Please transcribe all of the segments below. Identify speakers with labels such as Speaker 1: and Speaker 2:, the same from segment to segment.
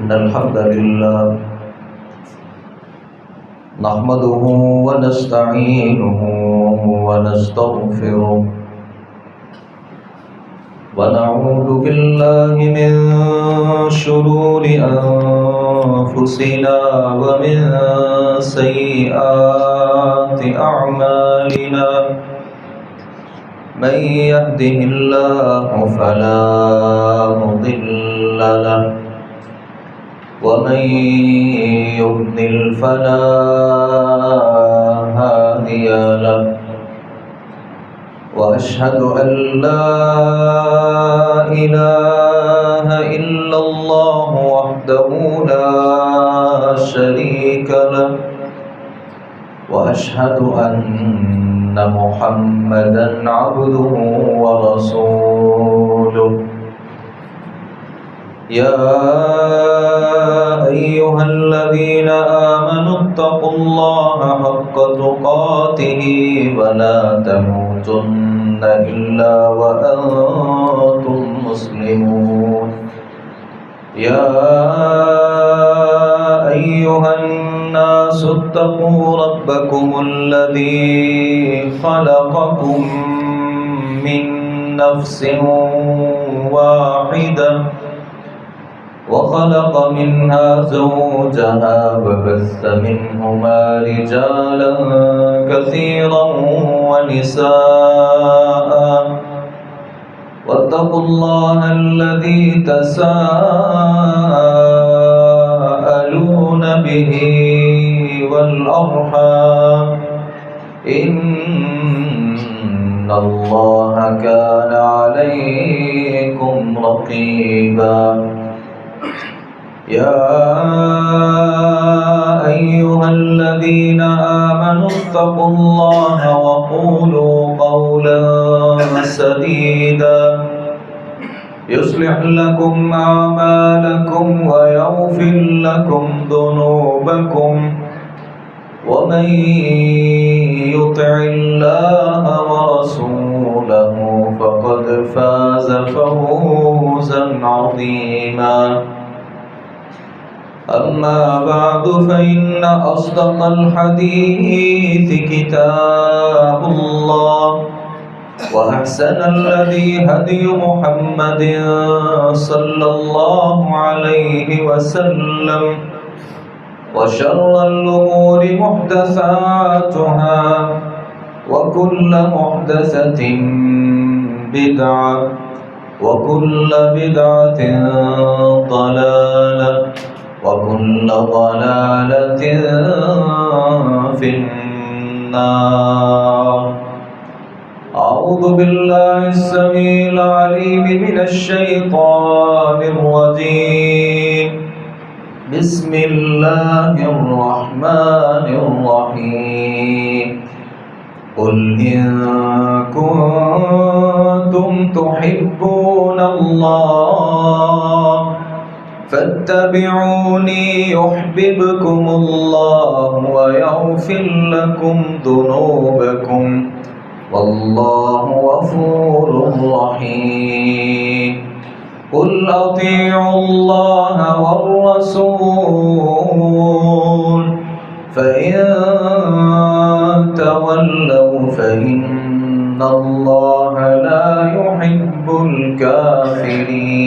Speaker 1: إن الحمد لله نحمده ونستعينه ونستغفره ونعوذ بالله من شرور أنفسنا ومن سيئات أعمالنا من يهده الله فلا مضل له ومن يضلل فلا هادي له وأشهد أن لا إله إلا الله وحده لا شريك له وأشهد أن محمدًا عبده ورسوله يا أيها الذين آمنوا اتقوا الله حق تقاته ولا تموتن إلا وأنتم مسلمون يا أيها الناس اتقوا ربكم الذي خلقكم من نفس واحدة وخلق منها زوجها وبث منهما رجالا كثيرا ونساء واتقوا الله الذي تساءلون به والأرحام إن الله كان عليكم رقيبا يا أيها الذين آمنوا اتقوا الله وقولوا قولا سديدا يصلح لكم أعمالكم ويغفر لكم ذنوبكم ومن يطع الله ورسوله فقد فاز فوزا عظيما أما بعد فإن أصدق الحديث كتاب الله وأحسن الهدي هدي محمد صلى الله عليه وسلم وشر الأمور محدثاتها وكل محدثة بدعة وكل بدعة ضلالة وكل ضلالة في النار أعوذ بالله السميع العليم من الشيطان الرجيم بسم الله الرحمن الرحيم قل إن كنتم تحبون الله فاتبعوني يحببكم الله ويغفر لكم ذنوبكم والله غفور رحيم قل أطيعوا الله والرسول فإن تولوا فإن الله لا يحب الكافرين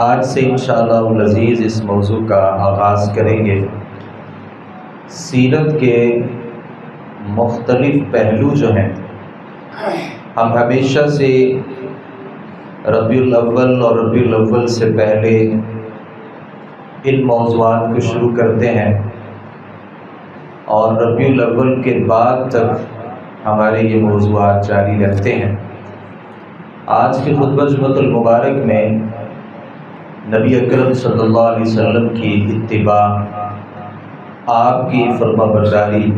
Speaker 1: آج سے انشاءاللہ العزیز اس موضوع کا آغاز کریں گے۔ سیرت کے مختلف پہلو جو ہیں، ہم ہمیشہ سے ربیع الاول اور ربیع الاول سے پہلے ان موضوعات کو شروع کرتے ہیں اور ربیع الاول کے بعد تک ہمارے یہ موضوعات جاری رہتے ہیں۔ آج کے خطبہ جمعۃ المبارک میں نبی اکرم صلی اللہ علیہ وسلم کی اتباع، آپ کی فرما برداری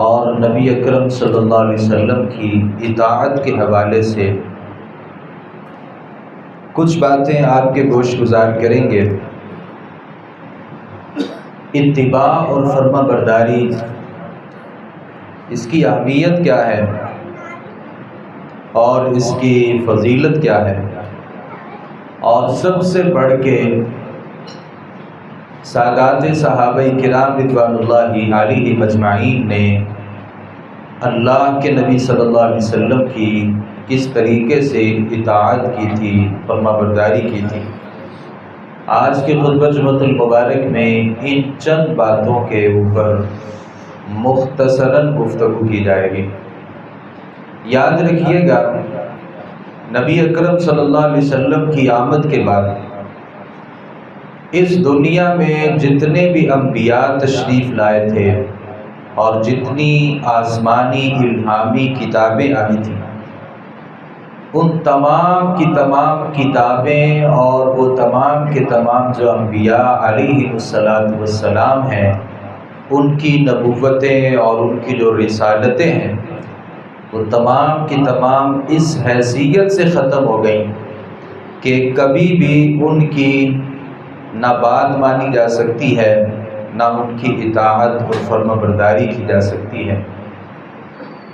Speaker 1: اور نبی اکرم صلی اللہ علیہ وسلم کی اطاعت کے حوالے سے کچھ باتیں آپ کے گوش گزار کریں گے۔ اتباع اور فرما برداری، اس کی اہمیت کیا ہے اور اس کی فضیلت کیا ہے، اور سب سے بڑھ کے سادات صحابہ کرام رضوان اللہ علیہم اجمعین نے اللہ کے نبی صلی اللہ علیہ وسلم کی کس طریقے سے اطاعت کی تھی، فرما برداری کی تھی۔ آج کے خطبہ جمعۃ المبارک میں ان چند باتوں کے اوپر مختصراً گفتگو کی جائے گی۔ یاد رکھیے گا، نبی اکرم صلی اللہ علیہ وسلم کی آمد کے بعد اس دنیا میں جتنے بھی انبیاء تشریف لائے تھے اور جتنی آسمانی الہامی کتابیں آئی تھیں، ان تمام کی تمام کتابیں اور وہ تمام کے تمام جو انبیاء علیہ السلام ہیں، ان کی نبوتیں اور ان کی جو رسالتیں ہیں، وہ تمام کی تمام اس حیثیت سے ختم ہو گئیں کہ کبھی بھی ان کی نہ بات مانی جا سکتی ہے، نہ ان کی اطاعت اور فرما برداری کی جا سکتی ہے۔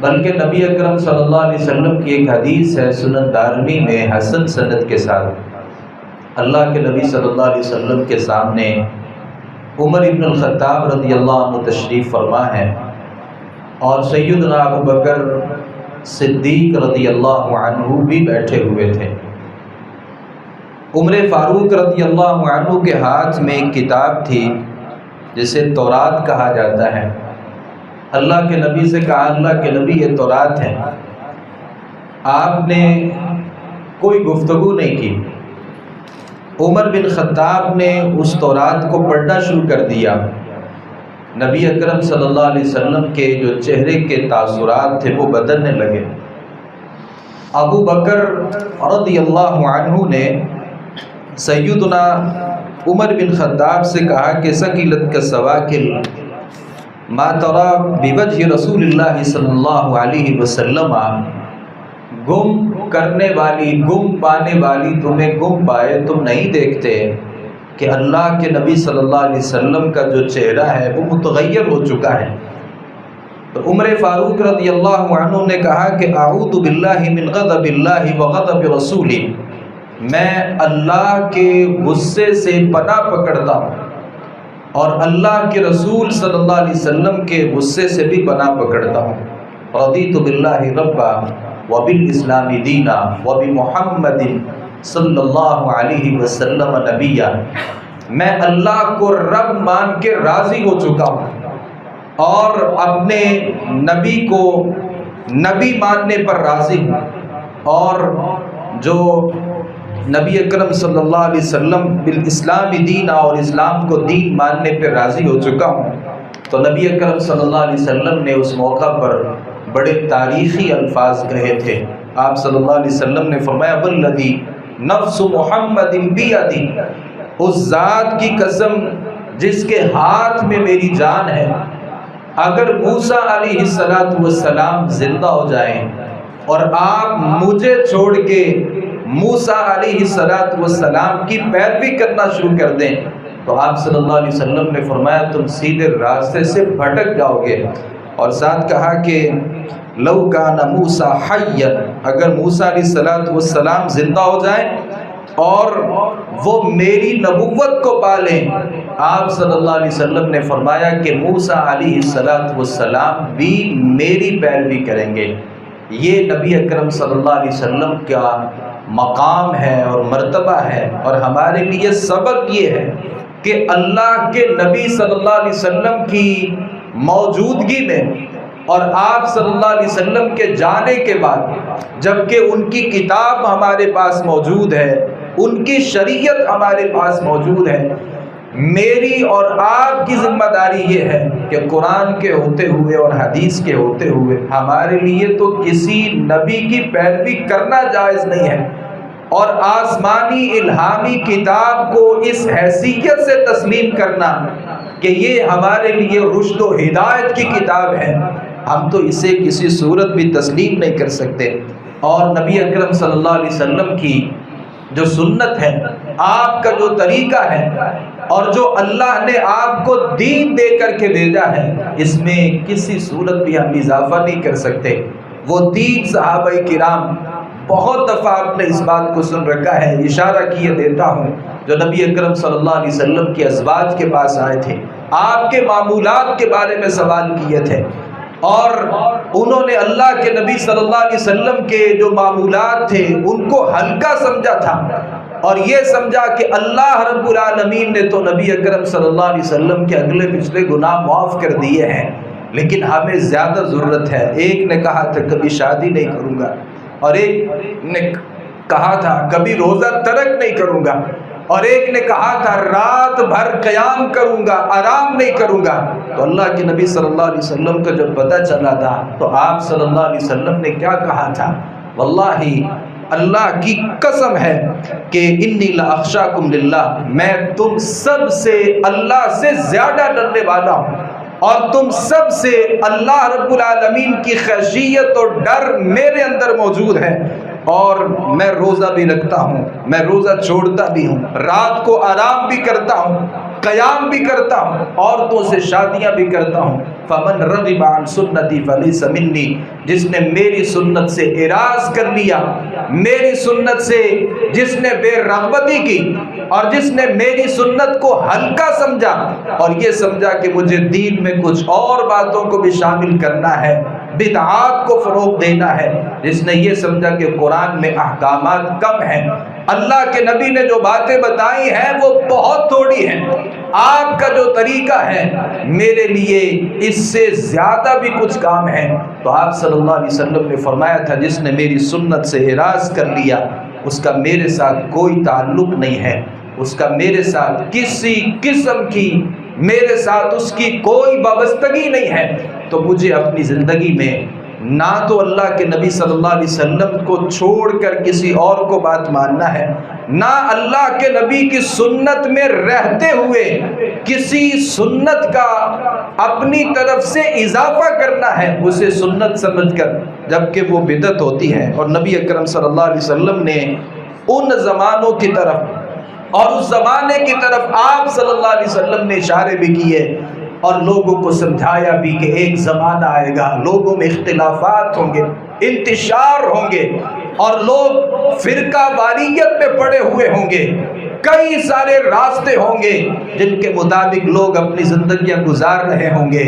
Speaker 1: بلکہ نبی اکرم صلی اللہ علیہ وسلم کی ایک حدیث ہے سنن دارمی میں حسن سند کے ساتھ، اللہ کے نبی صلی اللہ علیہ وسلم کے سامنے عمر ابن الخطاب رضی اللہ عنہ تشریف فرما ہے اور سیدنا ابو بکر صدیق رضی اللہ عنہ بھی بیٹھے ہوئے تھے۔ عمر فاروق رضی اللہ عنہ کے ہاتھ میں ایک کتاب تھی جسے تورات کہا جاتا ہے۔ اللہ کے نبی سے کہا، اللہ کے نبی یہ تورات ہے۔ آپ نے کوئی گفتگو نہیں کی۔ عمر بن خطاب نے اس تورات کو پڑھنا شروع کر دیا۔ نبی اکرم صلی اللہ علیہ وسلم کے جو چہرے کے تاثرات تھے وہ بدلنے لگے۔ ابو بکر رضی اللہ عنہ نے سیدنا عمر بن خطاب سے کہا کہ ثقلت کا سواکل ما تری بوجہ رسول اللہ صلی اللہ علیہ وسلم، گم کرنے والی، گم پانے والی تمہیں گم پائے، تم نہیں دیکھتے کہ اللہ کے نبی صلی اللہ علیہ وسلم کا جو چہرہ ہے وہ متغیر ہو چکا ہے۔ تو عمر فاروق رضی اللہ عنہ نے کہا کہ اعوذ باللہ من غضب اللہ وغضب رسولہ، میں اللہ کے غصے سے پناہ پکڑتا ہوں اور اللہ کے رسول صلی اللہ علیہ وسلم کے غصے سے بھی پناہ پکڑتا ہوں۔ رضیت باللہ ربا وبالاسلام دینا وبمحمد صلی اللہ علیہ وسلم نبیا، میں اللہ کو رب مان کے راضی ہو چکا ہوں اور اپنے نبی کو نبی ماننے پر راضی ہوں، اور جو نبی اکرم صلی اللہ علیہ وسلم بالاسلام دینا اور اسلام کو دین ماننے پر راضی ہو چکا ہوں۔ تو نبی اکرم صلی اللہ علیہ وسلم نے اس موقع پر بڑے تاریخی الفاظ کہے تھے۔ آپ صلی اللہ علیہ وسلم نے فرمایا والذی نفس محمد بیدی، اس ذات کی قسم جس کے ہاتھ میں میری جان ہے، اگر موسیٰ علیہ السلام زندہ ہو جائیں اور آپ مجھے چھوڑ کے موسیٰ علیہ السلام کی پیروی کرنا شروع کر دیں تو آپ صلی اللہ علیہ وسلم نے فرمایا تم سیدھے راستے سے بھٹک جاؤ گے۔ اور ساتھ کہا کہ لو کان موسیٰ حیا، اگر موسیٰ علیہ السلام زندہ ہو جائیں اور وہ میری نبوت کو پالیں، آپ صلی اللہ علیہ وسلم نے فرمایا کہ موسیٰ علیہ السلام بھی میری پیروی کریں گے۔ یہ نبی اکرم صلی اللہ علیہ وسلم کا مقام ہے اور مرتبہ ہے، اور ہمارے لیے سبق یہ ہے کہ اللہ کے نبی صلی اللہ علیہ وسلم کی موجودگی میں اور آپ صلی اللہ علیہ وسلم کے جانے کے بعد، جبکہ ان کی کتاب ہمارے پاس موجود ہے، ان کی شریعت ہمارے پاس موجود ہے، میری اور آپ کی ذمہ داری یہ ہے کہ قرآن کے ہوتے ہوئے اور حدیث کے ہوتے ہوئے ہمارے لیے تو کسی نبی کی پیروی کرنا جائز نہیں ہے، اور آسمانی الہامی کتاب کو اس حیثیت سے تسلیم کرنا کہ یہ ہمارے لیے رشد و ہدایت کی کتاب ہے، ہم تو اسے کسی صورت بھی تسلیم نہیں کر سکتے۔ اور نبی اکرم صلی اللہ علیہ وسلم کی جو سنت ہے، آپ کا جو طریقہ ہے، اور جو اللہ نے آپ کو دین دے کر کے بھیجا ہے، اس میں کسی صورت بھی ہم اضافہ نہیں کر سکتے۔ وہ دین صحابہ کرام، بہت دفعہ آپ نے اس بات کو سن رکھا ہے، اشارہ کیے دیتا ہوں، جو نبی اکرم صلی اللہ علیہ وسلم کے ازواج کے پاس آئے تھے، آپ کے معمولات کے بارے میں سوال کیے تھے، اور انہوں نے اللہ کے نبی صلی اللہ علیہ وسلم کے جو معمولات تھے ان کو ہلکا سمجھا تھا، اور یہ سمجھا کہ اللہ رب العالمین نے تو نبی اکرم صلی اللہ علیہ وسلم کے اگلے پچھلے گناہ معاف کر دیے ہیں، لیکن ہمیں زیادہ ضرورت ہے۔ ایک نے کہا تھا کبھی شادی نہیں کروں گا، اور ایک نے کہا تھا کبھی روزہ ترک نہیں کروں گا، اور ایک نے کہا تھا رات بھر قیام کروں گا، آرام نہیں کروں گا۔ تو اللہ کے نبی صلی اللہ علیہ وسلم کا جب پتہ چلا تھا تو آپ صلی اللہ علیہ وسلم نے کیا کہا تھا؟ واللہ اللہ کی قسم ہے کہ انی لاخشاکم للہ، میں تم سب سے اللہ سے زیادہ ڈرنے والا ہوں، اور تم سب سے اللہ رب العالمین کی خشیت اور ڈر میرے اندر موجود ہے، اور میں روزہ بھی رکھتا ہوں، میں روزہ چھوڑتا بھی ہوں، رات کو آرام بھی کرتا ہوں، قیام بھی کرتا ہوں، عورتوں سے شادیاں بھی کرتا ہوں۔ فمن رغب عن سنتی فلیس منی، جس نے میری سنت سے اعراض کر لیا، میری سنت سے جس نے بے رغبتی کی، اور جس نے میری سنت کو ہلکا سمجھا اور یہ سمجھا کہ مجھے دین میں کچھ اور باتوں کو بھی شامل کرنا ہے، بدعات کو فروغ دینا ہے، جس نے یہ سمجھا کہ قرآن میں احکامات کم ہیں، اللہ کے نبی نے جو باتیں بتائی ہیں وہ بہت تھوڑی ہیں، آپ کا جو طریقہ ہے میرے لیے اس سے زیادہ بھی کچھ کام ہے، تو آپ صلی اللہ علیہ وسلم نے فرمایا تھا جس نے میری سنت سے اعراض کر لیا اس کا میرے ساتھ کوئی تعلق نہیں ہے، اس کا میرے ساتھ کسی قسم کی، میرے ساتھ اس کی کوئی وابستگی نہیں ہے۔ تو مجھے اپنی زندگی میں نہ تو اللہ کے نبی صلی اللہ علیہ وسلم کو چھوڑ کر کسی اور کو بات ماننا ہے، نہ اللہ کے نبی کی سنت میں رہتے ہوئے کسی سنت کا اپنی طرف سے اضافہ کرنا ہے، اسے سنت سمجھ کر، جبکہ وہ بدعت ہوتی ہے۔ اور نبی اکرم صلی اللہ علیہ وسلم نے ان زمانوں کی طرف اور اس زمانے کی طرف آپ صلی اللہ علیہ وسلم نے اشارے بھی کیے اور لوگوں کو سمجھایا بھی کہ ایک زمانہ آئے گا، لوگوں میں اختلافات ہوں گے، انتشار ہوں گے، اور لوگ فرقہ واریت پہ پڑے ہوئے ہوں گے، کئی سارے راستے ہوں گے جن کے مطابق لوگ اپنی زندگیاں گزار رہے ہوں گے۔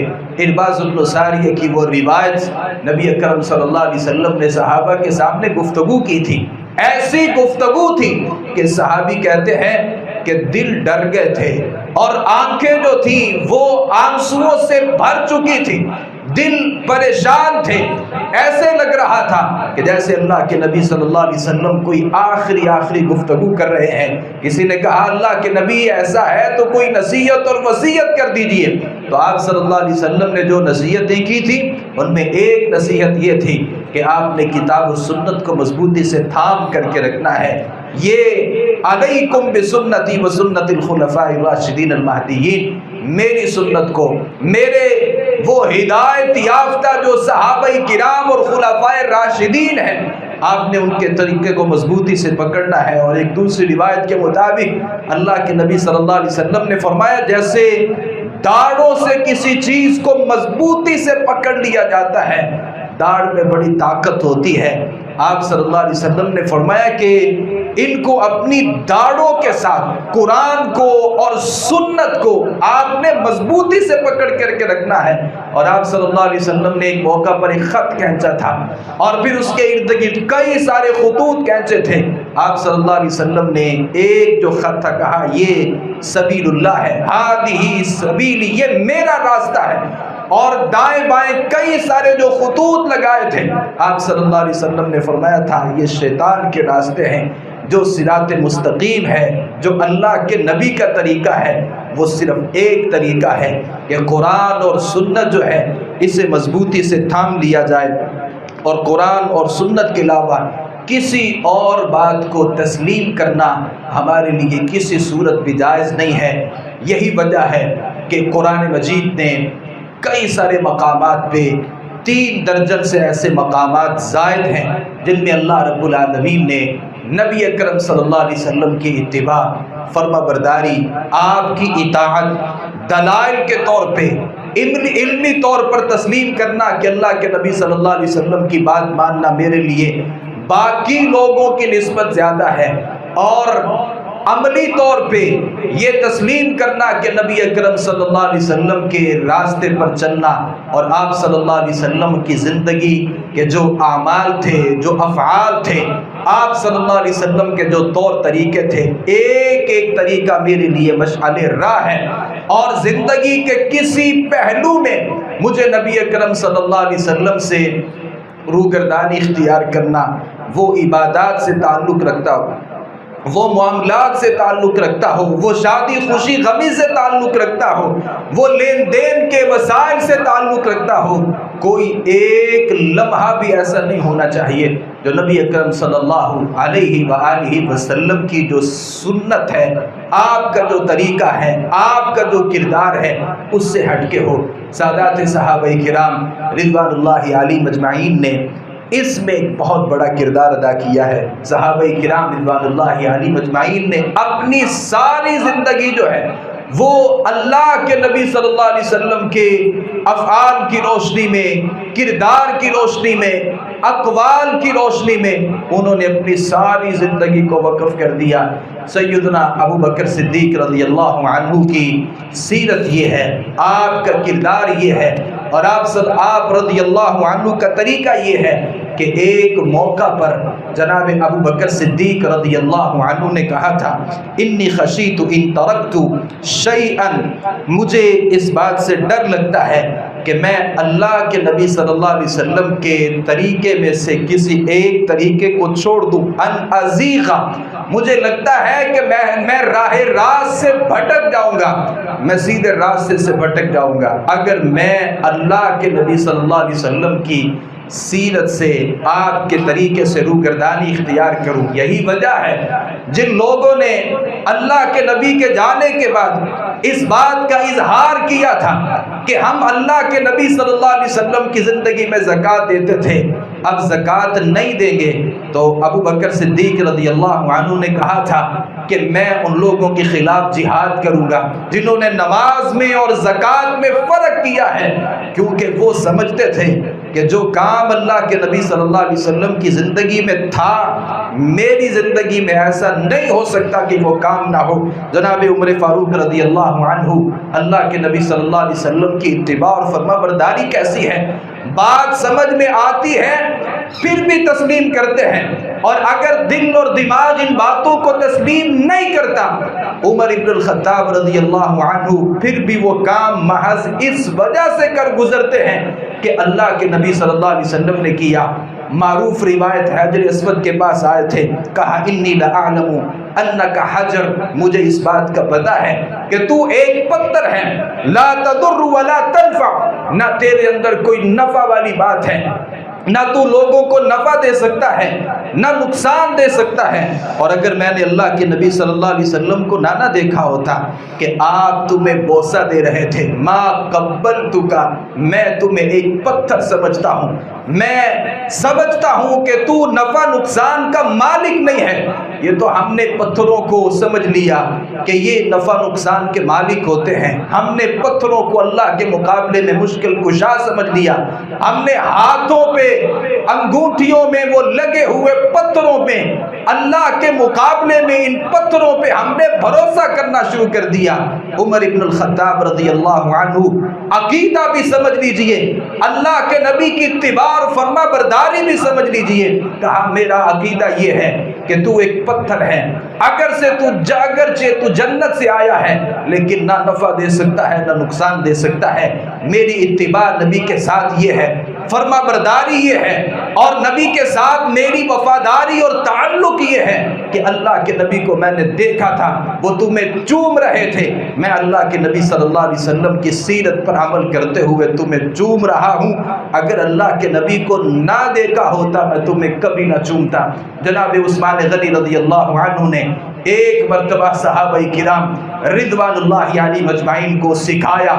Speaker 1: ارباز بن ساریہ کی وہ روایت نبی اکرم صلی اللہ علیہ وسلم نے صحابہ کے سامنے گفتگو کی تھی، ایسی گفتگو تھی کہ صحابی کہتے ہیں کہ دل ڈر گئے تھے اور آنکھیں جو تھیں وہ آنسوؤں سے بھر چکی تھی، دل پریشان تھے، ایسے لگ رہا تھا کہ جیسے اللہ کے نبی صلی اللہ علیہ وسلم کوئی آخری گفتگو کر رہے ہیں۔ کسی نے کہا اللہ کے نبی ایسا ہے تو کوئی نصیحت اور وصیت کر دیجئے، تو آپ صلی اللہ علیہ وسلم نے جو نصیحتیں کی تھی ان میں ایک نصیحت یہ تھی کہ آپ نے کتاب و سنت کو مضبوطی سے تھام کر کے رکھنا ہے۔ یہ علیکم بسنتی و سنت الخلفاء الراشدین المہدیین، میری سنت کو، میرے وہ ہدایت یافتہ جو صحابہ کرام اور خلفاء راشدین ہیں، آپ نے ان کے طریقے کو مضبوطی سے پکڑنا ہے۔ اور ایک دوسری روایت کے مطابق اللہ کے نبی صلی اللہ علیہ وسلم نے فرمایا جیسے داڑوں سے کسی چیز کو مضبوطی سے پکڑ لیا جاتا ہے، داڑھ میں بڑی طاقت ہوتی ہے، آپ صلی اللہ علیہ وسلم نے فرمایا کہ ان کو اپنی داڑھوں کے ساتھ قرآن کو اور سنت کو آپ نے مضبوطی سے پکڑ کر کے رکھنا ہے۔ اور آپ صلی اللہ علیہ وسلم نے ایک موقع پر ایک خط کھینچا تھا اور پھر اس کے ارد گرد کئی سارے خطوط کھینچے تھے۔ آپ صلی اللہ علیہ وسلم نے ایک جو خط تھا کہا یہ سبیل اللہ ہے، ہذہ سبیلی، یہ میرا راستہ ہے، اور دائیں بائیں کئی سارے جو خطوط لگائے تھے آپ صلی اللہ علیہ وسلم نے فرمایا تھا یہ شیطان کے راستے ہیں۔ جو صراط مستقیم ہے، جو اللہ کے نبی کا طریقہ ہے، وہ صرف ایک طریقہ ہے کہ قرآن اور سنت جو ہے اسے مضبوطی سے تھام لیا جائے، اور قرآن اور سنت کے علاوہ کسی اور بات کو تسلیم کرنا ہمارے لیے کسی صورت بھی جائز نہیں ہے۔ یہی وجہ ہے کہ قرآن مجید نے کئی سارے مقامات پہ 3 درجن سے ایسے مقامات زائد ہیں جن میں اللہ رب العالمین نے نبی اکرم صلی اللہ علیہ وسلم کی اتباع، فرما برداری، آپ کی اطاعت دلائل کے طور پہ، علمی طور پر تسلیم کرنا کہ اللہ کے نبی صلی اللہ علیہ وسلم کی بات ماننا میرے لیے باقی لوگوں کی نسبت زیادہ ہے، اور عملی طور پہ یہ تسلیم کرنا کہ نبی اکرم صلی اللہ علیہ وسلم کے راستے پر چلنا، اور آپ صلی اللہ علیہ وسلم کی زندگی کے جو اعمال تھے، جو افعال تھے، آپ صلی اللہ علیہ وسلم کے جو طور طریقے تھے، ایک ایک طریقہ میرے لیے مشعل راہ ہے، اور زندگی کے کسی پہلو میں مجھے نبی اکرم صلی اللہ علیہ وسلم سے روگردانی اختیار کرنا، وہ عبادات سے تعلق رکھتا ہو، وہ معاملات سے تعلق رکھتا ہو، وہ شادی خوشی غمی سے تعلق رکھتا ہو، وہ لین دین کے وسائل سے تعلق رکھتا ہو، کوئی ایک لمحہ بھی ایسا نہیں ہونا چاہیے جو نبی اکرم صلی اللہ علیہ وآلہ وسلم کی جو سنت ہے، آپ کا جو طریقہ ہے، آپ کا جو کردار ہے، اس سے ہٹ کے ہو۔ سادات صحابہ کرام رضوان اللہ علیہم اجمعین نے اس میں ایک بہت بڑا کردار ادا کیا ہے۔ صحابہ کرام رضوان اللہ علیہم اجمعین نے اپنی ساری زندگی جو ہے وہ اللہ کے نبی صلی اللہ علیہ وسلم کے افعال کی روشنی میں، کردار کی روشنی میں، اقوال کی روشنی میں انہوں نے اپنی ساری زندگی کو وقف کر دیا۔ سیدنا ابو بکر صدیق رضی اللہ عنہ کی سیرت یہ ہے، آپ کا کردار یہ ہے، اور آپ رضی اللہ عنہ کا طریقہ یہ ہے کہ ایک موقع پر جناب ابو بکر صدیق رضی اللہ عنہ نے کہا تھا، انی خشیت ان ترکت شیئا، مجھے اس بات سے ڈر لگتا ہے کہ میں اللہ کے نبی صلی اللہ علیہ وسلم کے طریقے میں سے کسی ایک طریقے کو چھوڑ دوں، ان ازیغ، مجھے لگتا ہے کہ میں راہ راست سے بھٹک جاؤں گا، میں سیدھے راستے سے بھٹک جاؤں گا اگر میں اللہ کے نبی صلی اللہ علیہ وسلم کی سیرت سے، آپ کے طریقے سے روگردانی اختیار کروں۔ یہی وجہ ہے جن لوگوں نے اللہ کے نبی کے جانے کے بعد اس بات کا اظہار کیا تھا کہ ہم اللہ کے نبی صلی اللہ علیہ وسلم کی زندگی میں زکوٰۃ دیتے تھے، اب زکوٰۃ نہیں دیں گے، تو ابو بکر صدیق رضی اللہ عنہ نے کہا تھا کہ میں ان لوگوں کے خلاف جہاد کروں گا جنہوں نے نماز میں اور زکوٰۃ میں فرق کیا ہے، کیونکہ وہ سمجھتے تھے کہ جو کام اللہ کے نبی صلی اللہ علیہ وسلم کی زندگی میں تھا، میری زندگی میں ایسا نہیں ہو سکتا کہ وہ کام نہ ہو۔ جناب عمر فاروق رضی اللہ عنہ اللہ کے نبی صلی اللہ علیہ وسلم کی اتباع اور فرما برداری کیسی ہے، بات سمجھ میں آتی ہے پھر بھی تسلیم کرتے ہیں، اور اگر دل اور دماغ ان باتوں کو تسلیم نہیں کرتا، عمر ابن الخطاب رضی اللہ عنہ پھر بھی وہ کام محض اس وجہ سے کر گزرتے ہیں کہ اللہ کے نبی صلی اللہ علیہ وسلم نے کیا۔ معروف روایت حجر اسود کے پاس آئے تھے، کہا انی لأعلم انک حجر، مجھے اس بات کا پتہ ہے کہ تو ایک پتھر ہے، لا تضر ولا تنفع، نہ تیرے اندر کوئی نفع والی بات ہے، نہ تو لوگوں کو نفع دے سکتا ہے نہ نقصان دے سکتا ہے۔ اور اگر میں نے اللہ کے نبی صلی اللہ علیہ وسلم کو نہ دیکھا ہوتا کہ آپ تمہیں بوسہ دے رہے تھے، ما قبلتک، میں تمہیں ایک پتھر سمجھتا ہوں، میں سمجھتا ہوں کہ تو نفع نقصان کا مالک نہیں ہے۔ یہ تو ہم نے پتھروں کو سمجھ لیا کہ یہ نفع نقصان کے مالک ہوتے ہیں، ہم نے پتھروں کو اللہ کے مقابلے میں مشکل کشا سمجھ لیا، ہم نے ہاتھوں پہ انگوٹھیوں میں وہ لگے ہوئے پتھروں میں اللہ کے مقابلے میں ان پتھروں پہ ہم نے بھروسہ کرنا شروع کر دیا۔ عمر ابن الخطاب رضی اللہ عنہ عقیدہ بھی سمجھ لیجئے، اللہ کے نبی کی اتباع اور فرما برداری بھی سمجھ لیجئے۔ کہا میرا عقیدہ یہ ہے کہ تو ایک پتھر ہے، اگرچہ تو جنت سے آیا ہے لیکن نہ نفع دے سکتا ہے نہ نقصان دے سکتا ہے۔ میری اتباع نبی کے ساتھ یہ ہے، فرما برداری یہ ہے، اور نبی کے ساتھ میری وفاداری اور تعلق یہ ہے کہ اللہ کے نبی کو میں نے دیکھا تھا، وہ تمہیں چوم رہے تھے، میں اللہ کے نبی صلی اللہ علیہ وسلم کی سیرت پر عمل کرتے ہوئے تمہیں چوم رہا ہوں، اگر اللہ کے نبی کو نہ دیکھا ہوتا میں تمہیں کبھی نہ چومتا۔ جناب عثمان غنی رضی اللہ عنہ نے ایک مرتبہ صحابہ کرام رضوان اللہ علیہم اجمعین کو سکھایا،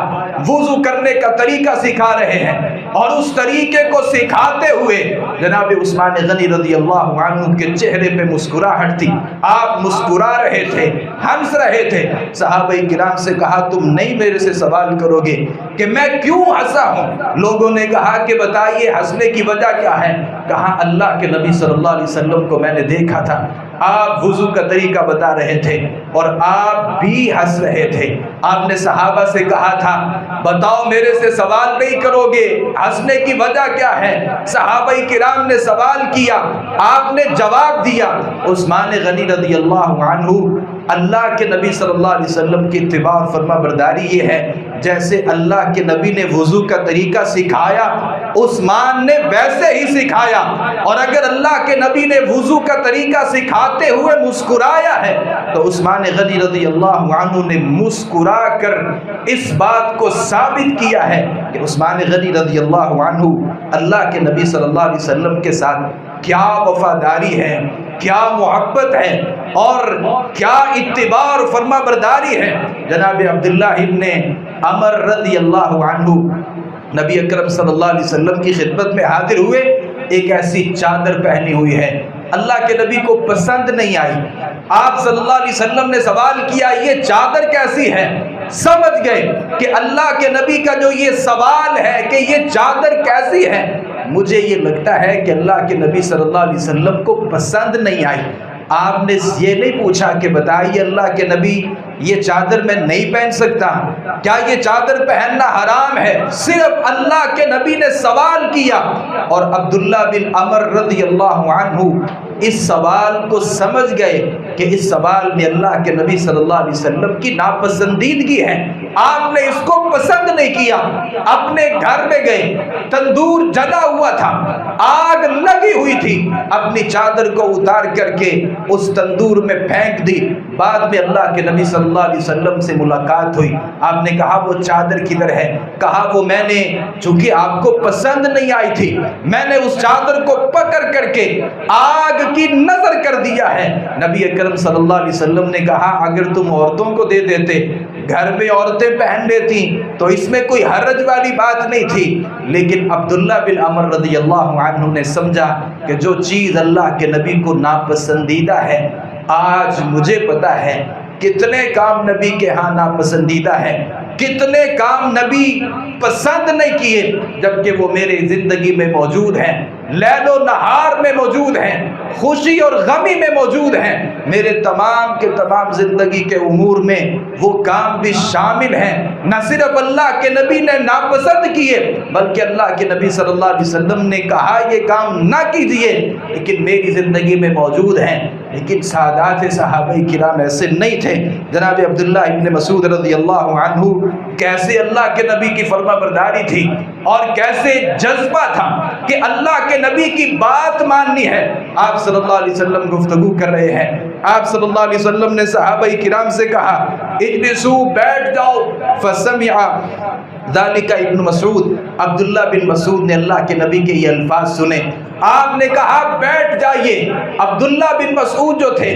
Speaker 1: وضو کرنے کا طریقہ سکھا رہے ہیں، اور اس طریقے کو سکھاتے ہوئے جناب عثمان غنی رضی اللہ عنہ کے چہرے پہ مسکراہٹ تھی، آپ مسکرا رہے تھے، ہنس رہے تھے۔ صحابہ کرام سے کہا تم نہیں میرے سے سوال کرو گے کہ میں کیوں ہنسا ہوں؟ لوگوں نے کہا کہ بتائیے ہنسنے کی وجہ کیا ہے؟ کہا اللہ کے نبی صلی اللہ علیہ وسلم کو میں نے دیکھا تھا، آپ وضو کا طریقہ بتا رہے تھے اور آپ بھی ہنس رہے تھے۔ آپ نے صحابہ سے کہا تھا بتاؤ میرے سے سوال نہیں کرو گے، ہنسنے کی وجہ کیا ہے؟ صحابہ کرام نے سوال کیا، آپ نے جواب دیا۔ عثمان غنی رضی اللہ عنہ اللہ کے نبی صلی اللہ علیہ وسلم کی اتباع اور فرما برداری یہ ہے، جیسے اللہ کے نبی نے وضو کا طریقہ سکھایا عثمان نے ویسے ہی سکھایا، اور اگر اللہ کے نبی نے وضو کا طریقہ سکھاتے ہوئے مسکرایا ہے تو عثمان غنی رضی اللہ عنہ نے مسکرا کر اس بات کو ثابت کیا ہے کہ عثمان غنی رضی اللہ عنہ اللہ کے نبی صلی اللہ علیہ وسلم کے ساتھ کیا وفاداری ہے، کیا محبت ہے، اور کیا اتباع اور فرما برداری ہے۔ جناب عبداللہ ابن عمر رضی اللہ عنہ نبی اکرم صلی اللہ علیہ وسلم کی خدمت میں حاضر ہوئے، ایک ایسی چادر پہنی ہوئی ہے، اللہ کے نبی کو پسند نہیں آئی۔ آپ صلی اللہ علیہ وسلم نے سوال کیا یہ چادر کیسی ہے؟ سمجھ گئے کہ اللہ کے نبی کا جو یہ سوال ہے کہ یہ چادر کیسی ہے، مجھے یہ لگتا ہے کہ اللہ کے نبی صلی اللہ علیہ وسلم کو پسند نہیں آئی۔ آپ نے یہ نہیں پوچھا کہ بتائیے اللہ کے نبی یہ چادر میں نہیں پہن سکتا، کیا یہ چادر پہننا حرام ہے؟ صرف اللہ کے نبی نے سوال کیا، اور عبداللہ بن عمر رضی اللہ عنہ اس سوال کو سمجھ گئے کہ اس سوال میں اللہ کے نبی صلی اللہ علیہ وسلم کی ناپسندیدگی ہے۔ آپ نے اس کو پسند نہیں کیا، اپنے گھر میں گئے، تندور جلا ہوا تھا، آگ لگی ہوئی تھی، اپنی چادر کو اتار کر کے اس تندور میں پھینک دی۔ بعد میں اللہ کے نبی صلی اللہ علیہ وسلم سے ملاقات ہوئی، آپ نے کہا وہ چادر کدھر ہے؟ کہا وہ میں نے چونکہ آپ کو پسند نہیں آئی تھی، میں نے اس چادر کو پکڑ کر کے آگ کی نظر کر دیا ہے۔ نبی اکرم صلی اللہ علیہ وسلم نے کہا اگر تم عورتوں کو دے دیتے، گھر میں عورتیں پہن لیتی تو اس میں کوئی حرج والی بات نہیں تھی، لیکن عبداللہ بن عمر رضی اللہ عنہ نے سمجھا کہ جو چیز اللہ کے نبی کو ناپسندیدہ ہے، آج مجھے پتا ہے کتنے کام نبی کے ہاں ناپسندیدہ ہے، کتنے کام نبی پسند نہیں کیے، جبکہ وہ میرے زندگی میں موجود ہیں، لیل و نہار میں موجود ہیں، خوشی اور غمی میں موجود ہیں، میرے تمام کے تمام زندگی کے امور میں وہ کام بھی شامل ہیں۔ نہ صرف اللہ کے نبی نے ناپسند کیے بلکہ اللہ کے نبی صلی اللہ علیہ وسلم نے کہا یہ کام نہ کیجیے، لیکن میری زندگی میں موجود ہیں۔ لیکن سادات صحابہ کرام ایسے نہیں تھے۔ جناب عبداللہ ابن مسعود رضی اللہ عنہ کیسے اللہ کے نبی کی فرما برداری تھی اور کیسے جذبہ تھا کہ اللہ کے نبی کی بات ماننی ہے۔ آپ صلی اللہ علیہ وسلم گفتگو کر رہے ہیں، آپ صلی اللہ علیہ وسلم نے صحابہ کرام سے کہا اجلسوا، بیٹھ جاؤ، فسمع ذالک ابن مسعود، عبداللہ بن مسعود نے اللہ کے نبی کے یہ الفاظ سنے، آپ نے کہا بیٹھ جائیے۔ عبداللہ بن مسعود جو تھے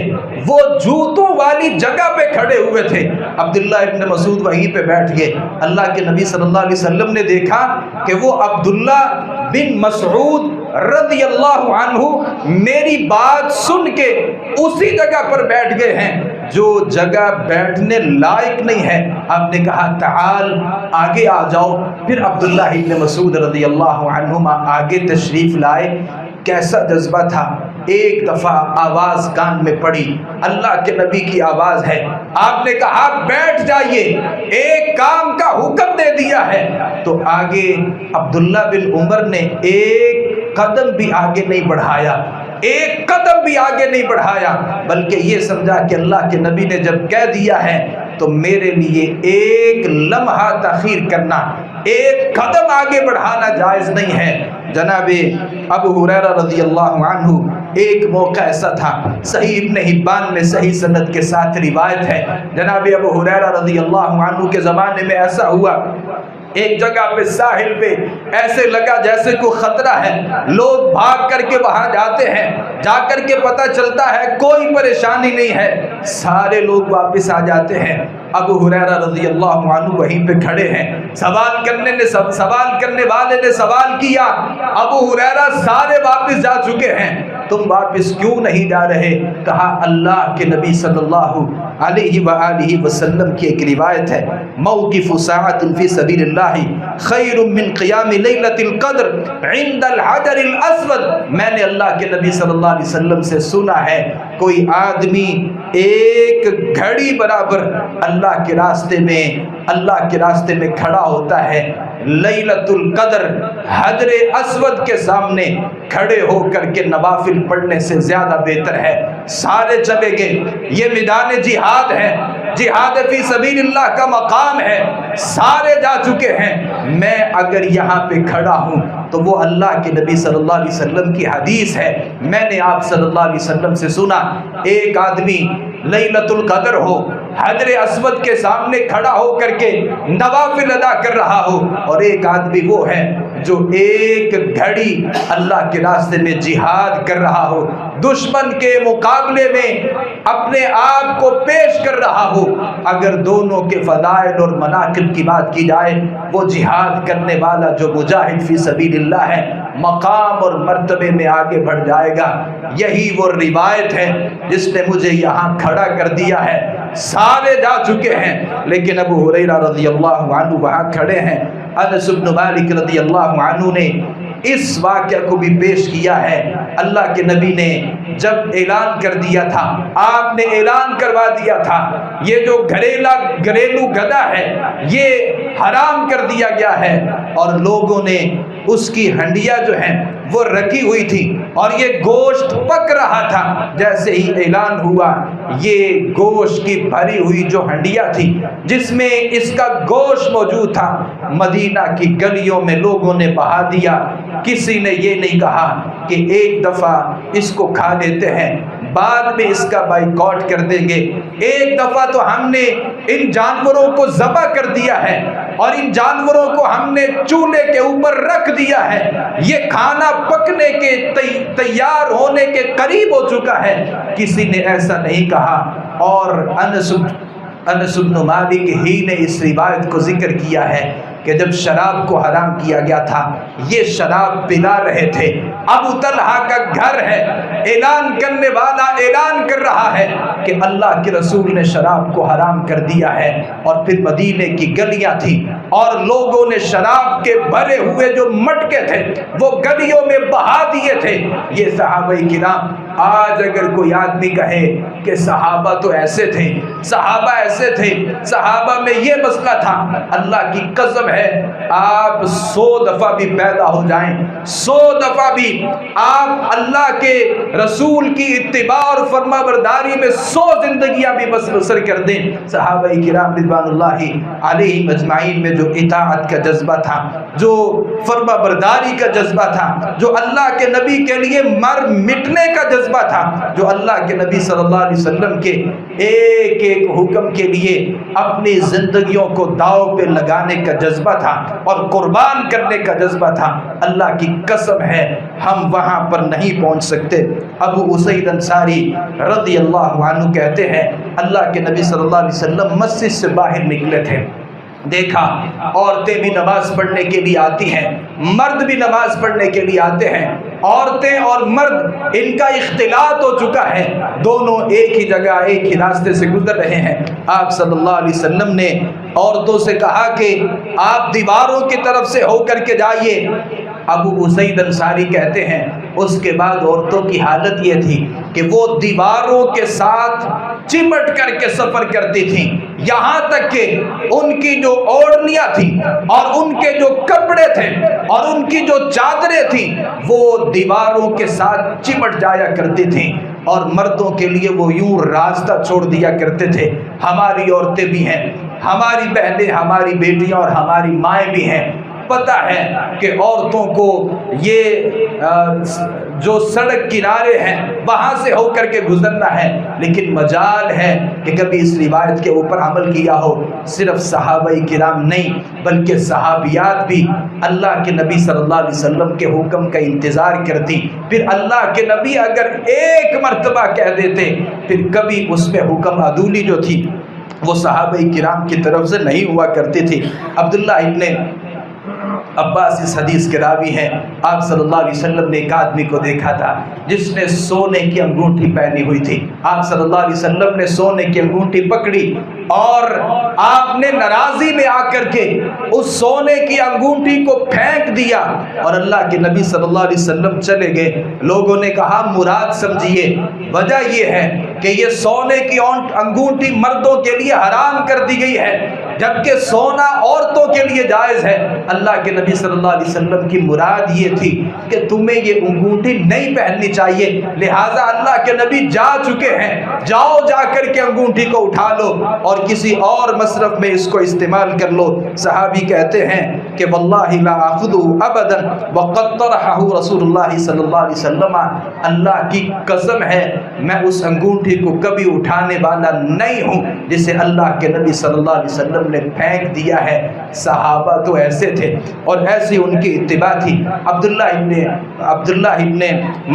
Speaker 1: وہ جوتوں والی جگہ پہ کھڑے ہوئے تھے، عبداللہ ابن مسعود وہیں پہ بیٹھ گئے۔ اللہ کے نبی صلی اللہ علیہ وسلم نے دیکھا کہ وہ عبداللہ بن مسعود رضی اللہ عنہ میری بات سن کے اسی جگہ پر بیٹھ گئے ہیں جو جگہ بیٹھنے لائق نہیں ہے. آپ نے کہا تعال آگے آ جاؤ. پھر عبداللہ بن مسعود رضی اللہ عنہما آگے تشریف لائے. کیسا جذبہ تھا. ایک دفعہ آواز کان میں پڑی, اللہ کے نبی کی آواز ہے. آپ نے کہا بیٹھ جائیے, ایک کام کا حکم دے دیا ہے. تو آگے عبداللہ بن عمر نے ایک قدم بھی آگے نہیں بڑھایا, ایک قدم بھی آگے نہیں بڑھایا, بلکہ یہ سمجھا کہ اللہ کے نبی نے جب کہہ دیا ہے تو میرے لیے ایک لمحہ تاخیر کرنا, ایک قدم آگے بڑھانا جائز نہیں ہے. جناب ابو ہریرہ رضی اللہ عنہ ایک موقع ایسا تھا, صحیح ابن حبان میں صحیح سند کے ساتھ روایت ہے. جناب ابو ہریرہ رضی اللہ عنہ کے زمانے میں ایسا ہوا, ایک جگہ پہ ساحل پہ ایسے لگا جیسے کوئی خطرہ ہے. لوگ بھاگ کر کے وہاں جاتے ہیں, جا کر کے پتہ چلتا ہے کوئی پریشانی نہیں ہے, سارے لوگ واپس آ جاتے ہیں. ابو ہریرہ رضی اللہ عنہ وہیں پہ کھڑے ہیں. سوال کرنے والے نے سوال کیا, ابو ہریرہ سارے واپس جا چکے ہیں, تم واپس کیوں نہیں جا رہے؟ کہا اللہ کے نبی صلی اللہ علیہ وآلہ وسلم کی ایک روایت ہے, موقف ساعۃ فی سبیل اللہ خیر من قیام لیلۃ القدر عند الحجر الاسود. میں نے اللہ کے نبی صلی اللہ علیہ وسلم سے سنا ہے کوئی آدمی ایک گھڑی برابر اللہ کے راستے میں کھڑا ہوتا ہے, لیلۃ القدر حجر اسود کے سامنے کھڑے ہو کر کے نوافل پڑھنے سے زیادہ بہتر ہے. سارے چلے گئے, یہ میدان جہاد ہے, جہاد فی سبیل اللہ کا مقام ہے, سارے جا چکے ہیں. میں اگر یہاں پہ کھڑا ہوں تو وہ اللہ کے نبی صلی اللہ علیہ وسلم کی حدیث ہے, میں نے آپ صلی اللہ علیہ وسلم سے سنا ایک آدمی لیلۃ القدر ہو, حجر اسود کے سامنے کھڑا ہو کر کے نوافل ادا کر رہا ہو, اور ایک آدمی وہ ہے جو ایک گھڑی اللہ کے راستے میں جہاد کر رہا ہو, دشمن کے مقابلے میں اپنے آپ کو پیش کر رہا ہو. اگر دونوں کے فضائل اور مناقب کی بات کی جائے, وہ جہاد کرنے والا جو مجاہد فی سبیل اللہ ہے مقام اور مرتبے میں آگے بڑھ جائے گا. یہی وہ روایت ہے جس نے مجھے یہاں کھڑا کر دیا ہے. سارے جا چکے ہیں لیکن ابو ہریرہ رضی اللہ عنہ وہاں کھڑے ہیں. انس بن مالک رضی اللہ عنہ نے اس واقعہ کو بھی پیش کیا ہے. اللہ کے نبی نے جب اعلان کر دیا تھا, آپ نے اعلان کروا دیا تھا یہ جو گھریلو گدا ہے یہ حرام کر دیا گیا ہے, اور لوگوں نے اس کی ہنڈیاں جو ہیں وہ رکھی ہوئی تھی اور یہ گوشت پک رہا تھا. جیسے ہی اعلان ہوا یہ گوشت کی بھری ہوئی جو ہنڈیاں تھی جس میں اس کا گوشت موجود تھا, مدینہ کی گلیوں میں لوگوں نے بہا دیا. کسی نے یہ نہیں کہا کہ ایک دفعہ اس کو کھا لیتے ہیں بعد میں اس کا بائیکاٹ کر دیں گے, ایک دفعہ تو ہم نے ان جانوروں کو ذبح کر دیا ہے اور ان جانوروں کو ہم نے چولہے کے اوپر رکھ دیا ہے, یہ کھانا پکنے کے تیار ہونے کے قریب ہو چکا ہے. کسی نے ایسا نہیں کہا. اور انس بن مالک ہی نے اس روایت کو ذکر کیا ہے کہ جب شراب کو حرام کیا گیا تھا یہ شراب پلا رہے تھے. ابو طلحہ کا گھر ہے, اعلان کرنے والا اعلان کر رہا ہے کہ اللہ کے رسول نے شراب کو حرام کر دیا ہے, اور پھر مدینے کی گلیاں تھیں اور لوگوں نے شراب کے بھرے ہوئے جو مٹکے تھے وہ گلیوں میں بہا دیے تھے. یہ صحابہ کرام, آج اگر کوئی آدمی کہے کہ صحابہ تو ایسے تھے, صحابہ ایسے تھے, صحابہ میں یہ مسئلہ تھا, اللہ کی قسم ہے آپ 100 دفعہ بھی پیدا ہو جائیں, 100 دفعہ بھی آپ اللہ کے رسول کی اتباع اور فرما برداری میں 100 زندگیاں بھی بسر کر دیں, صحابہ کرام رضوان اللہ علیہم اجمعین میں جو اطاعت کا جذبہ تھا, جو فرما برداری کا جذبہ تھا, جو اللہ کے نبی کے لیے مر مٹنے کا جذبہ تھا, جو اللہ کے نبی صلی اللہ علیہ وسلم کے ایک ایک حکم کے لیے اپنی زندگیوں کو داؤ پہ لگانے کا جذبہ تھا اور قربان کرنے کا جذبہ تھا, اللہ کی قسم ہے ہم وہاں پر نہیں پہنچ سکتے. ابو اسید انصاری رضی اللہ عنہ کہتے ہیں اللہ کے نبی صلی اللہ علیہ وسلم مسجد سے باہر نکلے تھے, دیکھا عورتیں بھی نماز پڑھنے کے لیے آتی ہیں,
Speaker 2: مرد بھی نماز پڑھنے کے لیے آتے ہیں، عورتیں اور مرد ان کا اختلاط ہو چکا ہے، دونوں ایک ہی جگہ ایک ہی راستے سے گزر رہے ہیں۔ آپ صلی اللہ علیہ وسلم نے عورتوں سے کہا کہ آپ دیواروں کی طرف سے ہو کر کے جائیے۔ ابو اسید انصاری کہتے ہیں اس کے بعد عورتوں کی حالت یہ تھی کہ وہ دیواروں کے ساتھ چمٹ کر کے سفر کرتی تھیں، یہاں تک کہ ان کی جو اوڑھنیاں تھیں اور ان کے جو کپڑے تھے اور ان کی جو چادریں تھیں وہ دیواروں کے ساتھ چمٹ جایا کرتی تھیں، اور مردوں کے لیے وہ یوں راستہ چھوڑ دیا کرتے تھے۔ ہماری عورتیں بھی ہیں، ہماری بہنیں، ہماری بیٹیاں اور ہماری مائیں بھی ہیں، پتہ ہے کہ عورتوں کو یہ جو سڑک کنارے ہیں وہاں سے ہو کر کے گزرنا ہے، لیکن مجال ہے کہ کبھی اس روایت کے اوپر عمل کیا ہو۔ صرف صحابہ کرام نہیں بلکہ صحابیات بھی اللہ کے نبی صلی اللہ علیہ وسلم کے حکم کا انتظار کرتی، پھر اللہ کے نبی اگر ایک مرتبہ کہہ دیتے پھر کبھی اس میں حکم عدولی جو تھی وہ صحابہ کرام کی طرف سے نہیں ہوا کرتی تھی۔ عبداللہ ابن عباس اس حدیث کے راوی ہیں، آپ صلی اللہ علیہ وسلم نے ایک آدمی کو دیکھا تھا جس نے سونے کی انگوٹھی پہنی ہوئی تھی۔ آپ صلی اللہ علیہ وسلم نے سونے کی انگوٹھی پکڑی اور آپ نے ناراضی میں آ کر کے اس سونے کی انگوٹھی کو پھینک دیا، اور اللہ کے نبی صلی اللہ علیہ وسلم چلے گئے۔ لوگوں نے کہا مراد سمجھیے، وجہ یہ ہے کہ یہ سونے کی انگوٹھی مردوں کے لیے حرام کر دی گئی ہے جبکہ سونا عورتوں کے لیے جائز ہے۔ اللہ کے نبی صلی اللہ علیہ وسلم کی مراد یہ تھی کہ تمہیں یہ انگوٹھی نہیں پہننی چاہیے، لہٰذا اللہ کے نبی جا چکے ہیں، جاؤ جا کر کے انگوٹھی کو اٹھا لو اور کسی اور مصرف میں اس کو استعمال کر لو۔ صحابی کہتے ہیں کہ واللہ لا اخذہ ابدا وقد طرحہ رسول اللہ صلی اللہ علیہ وسلم، اللہ کی قسم ہے میں اس انگوٹھی کو کبھی اٹھانے والا نہیں ہوں جسے اللہ کے نبی صلی اللہ علیہ وسلم نے پھینک دیا ہے۔ صحابہ تو ایسے تھے اور ایسی ان کی اتباع تھی۔ عبداللہ ابن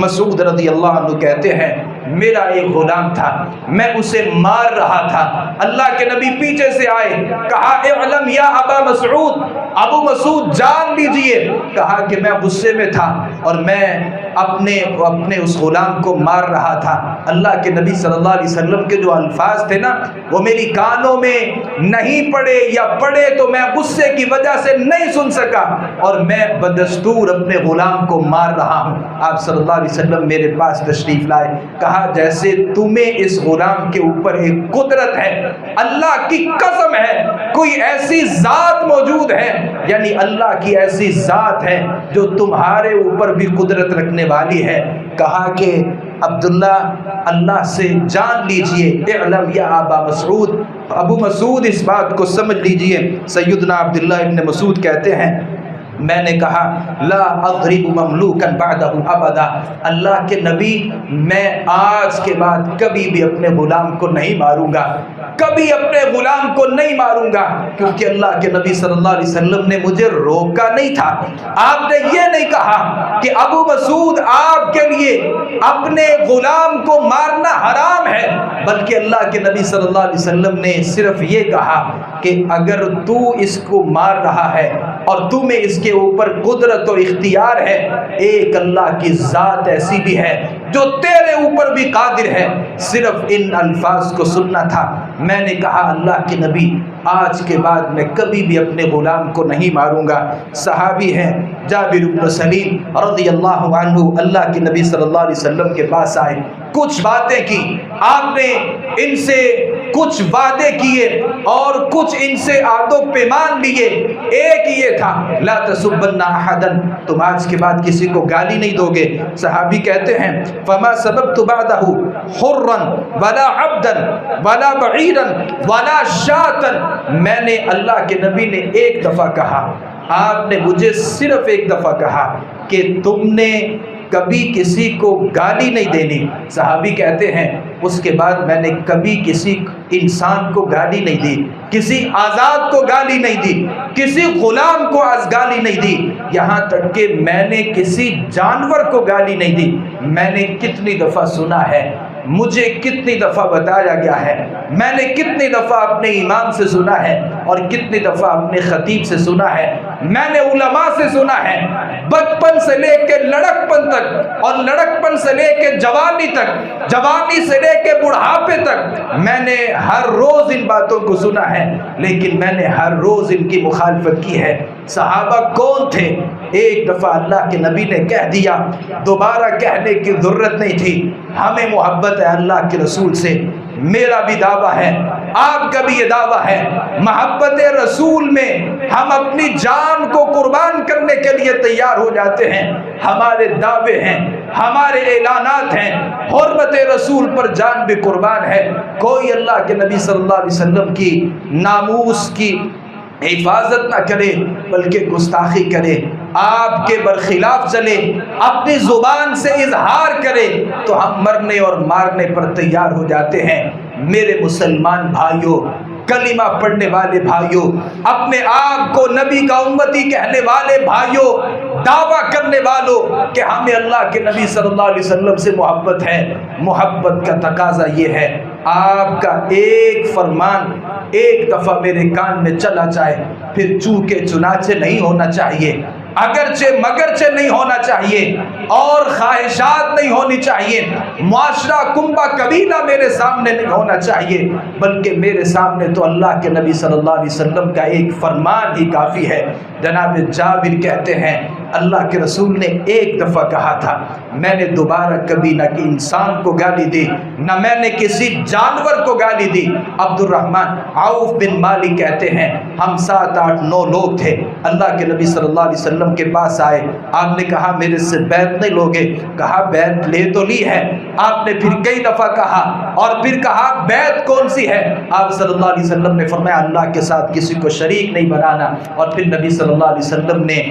Speaker 2: مسعود رضی اللہ عنہ کہتے ہیں میرا ایک غلام تھا، میں اسے مار رہا تھا، اللہ کے نبی پیچھے سے آئے، کہا اعلم یا ابا مسعود، ابو مسعود جان لیجئے، کہا کہ میں غصے میں تھا اور میں اپنے اس غلام کو مار رہا تھا۔ اللہ کے نبی صلی اللہ علیہ وسلم کے جو الفاظ تھے نا وہ میری کانوں میں نہیں پڑے، یا پڑے تو میں غصے کی وجہ سے نہیں سن سکا اور میں بدستور اپنے غلام کو مار رہا ہوں۔ آپ صلی اللہ علیہ وسلم میرے پاس تشریف لائے، کہا جیسے تمہیں اس غلام کے اوپر ایک قدرت ہے، اللہ کی قسم ہے کوئی ایسی ذات موجود ہے، یعنی اللہ کی ایسی ذات ہے جو تمہارے اوپر بھی قدرت رکھنے والی ہے۔ کہا کہ عبداللہ اللہ سے جان لیجئے، اعلم یا ابا مسعود، ابو مسعود اس بات کو سمجھ لیجئے۔ سیدنا عبداللہ ابن مسعود کہتے ہیں میں نے کہا لا اضرب مملوکا بعدہ ابدا، اللہ کے نبی میں آج کے بعد کبھی بھی اپنے غلام کو نہیں ماروں گا، کبھی اپنے غلام کو نہیں ماروں گا، کیونکہ اللہ کے نبی صلی اللہ علیہ وسلم نے مجھے روکا نہیں تھا۔ آپ نے یہ نہیں کہا کہ ابو مسعود آپ کے لیے اپنے غلام کو مارنا حرام ہے، بلکہ اللہ کے نبی صلی اللہ علیہ وسلم نے صرف یہ کہا کہ اگر تو اس کو مار رہا ہے اور تو میں اس کے اوپر قدرت اور اختیار ہے، ایک اللہ کی ذات ایسی بھی ہے جو تیرے اوپر بھی قادر ہے، صرف ان الفاظ کو سننا تھا۔ میں نے کہا اللہ کے نبی آج کے بعد میں کبھی بھی اپنے غلام کو نہیں ماروں گا۔ صحابی ہیں جابر بن سلیم رضی اللہ عنہ اللہ کے نبی صلی اللہ علیہ وسلم کے پاس آئے، کچھ باتیں کی، آپ نے ان سے کچھ وعدے کیے اور کچھ ان سے عہد و پیمان لیے، ایک یہ تھا لا تسبن احدا، تم آج کے بعد کسی کو گالی نہیں دو گے۔ صحابی کہتے ہیں فما سببت بعدہ حرا ولا عبدا ولا بعیرا ولا شاتا، میں نے اللہ کے نبی نے ایک دفعہ کہا، آپ نے مجھے صرف ایک دفعہ کہا کہ تم نے کبھی کسی کو گالی نہیں دینی۔ صحابی کہتے ہیں اس کے بعد میں نے کبھی کسی انسان کو گالی نہیں دی، کسی آزاد کو گالی نہیں دی، کسی غلام کو گالی نہیں دی، یہاں تک کہ میں نے کسی جانور کو گالی نہیں دی۔ میں نے کتنی دفعہ سنا ہے، مجھے کتنی دفعہ بتایا گیا ہے، میں نے کتنی دفعہ اپنے امام سے سنا ہے، اور کتنی دفعہ اپنے خطیب سے سنا ہے، میں نے علماء سے سنا ہے، بچپن سے لے کے لڑکپن تک اور لڑکپن سے لے کے جوانی تک، جوانی سے لے کے بڑھاپے تک میں نے ہر روز ان باتوں کو سنا ہے، لیکن میں نے ہر روز ان کی مخالفت کی ہے۔ صحابہ کون تھے؟ ایک دفعہ اللہ کے نبی نے کہہ دیا، دوبارہ کہنے کی ضرورت نہیں تھی۔ ہمیں محبت ہے اللہ کے رسول سے، میرا بھی دعویٰ ہے، آپ کا بھی یہ دعویٰ ہے، محبت رسول میں ہم اپنی جان کو قربان کرنے کے لیے تیار ہو جاتے ہیں۔ ہمارے دعوے ہیں، ہمارے اعلانات ہیں، حرمت رسول پر جان بھی قربان ہے۔ کوئی اللہ کے نبی صلی اللہ علیہ وسلم کی ناموس کی حفاظت نہ کرے بلکہ گستاخی کرے، آپ کے برخلاف چلے، اپنی زبان سے اظہار کرے تو ہم مرنے اور مارنے پر تیار ہو جاتے ہیں۔ میرے مسلمان بھائیوں، کلمہ پڑھنے والے بھائیوں، اپنے آپ کو نبی کا امتی کہنے والے بھائیوں، دعویٰ کرنے والوں کہ ہمیں اللہ کے نبی صلی اللہ علیہ وسلم سے محبت ہے، محبت کا تقاضا یہ ہے آپ کا ایک فرمان ایک دفعہ میرے کان میں چلا جائے، پھر چونکہ چنانچہ نہیں ہونا چاہیے، اگرچہ مگرچہ نہیں ہونا چاہیے، اور خواہشات نہیں ہونی چاہیے، معاشرہ کنبہ قبیلہ میرے سامنے نہیں ہونا چاہیے، بلکہ میرے سامنے تو اللہ کے نبی صلی اللہ علیہ وسلم کا ایک فرمان ہی کافی ہے۔ جناب جابر کہتے ہیں اللہ کے رسول نے ایک دفعہ کہا تھا، میں نے دوبارہ کبھی نہ کہ انسان کو گالی دی، نہ میں نے کسی جانور کو گالی دی۔ عبد الرحمن عوف بن مالک کہتے ہیں ہم 7 8 9 لوگ تھے، اللہ کے نبی صلی اللہ علیہ وسلم کے پاس آئے، آپ نے کہا میرے سے بیعت نہیں لوگے؟ کہا بیعت لے تو لی ہے۔ آپ نے پھر کئی دفعہ کہا اور پھر کہا بیعت کون سی ہے؟ آپ صلی اللہ علیہ وسلم نے فرمایا اللہ کے ساتھ کسی کو شریک نہیں بنانا، اور پھر نبی صلی اللہ علیہ وسلم نے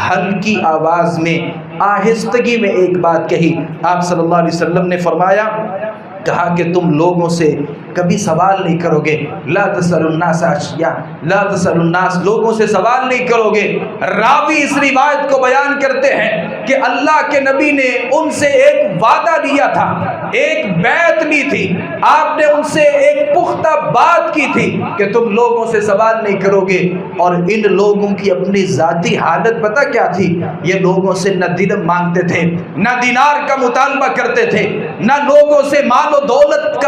Speaker 2: ہلکی آواز میں آہستگی میں ایک بات کہی۔ آپ صلی اللہ علیہ وسلم نے فرمایا، کہا کہ تم لوگوں سے کبھی سوال نہیں کرو گے، لا تسأل الناس اشیاء، لا تسأل الناس، لوگوں سے سوال نہیں کرو گے۔ راوی اس روایت کو بیان کرتے ہیں کہ اللہ کے نبی نے ان سے ایک وعدہ لیا تھا، ایک بیعت لی تھی، آپ نے ان سے ایک پختہ بات کی تھی کہ تم لوگوں سے سوال نہیں کرو گے۔ اور ان لوگوں کی اپنی ذاتی حالت پتہ کیا تھی؟ یہ لوگوں سے نہ درہم مانگتے تھے، نہ دینار کا مطالبہ کرتے تھے، نہ لوگوں سے مال و دولت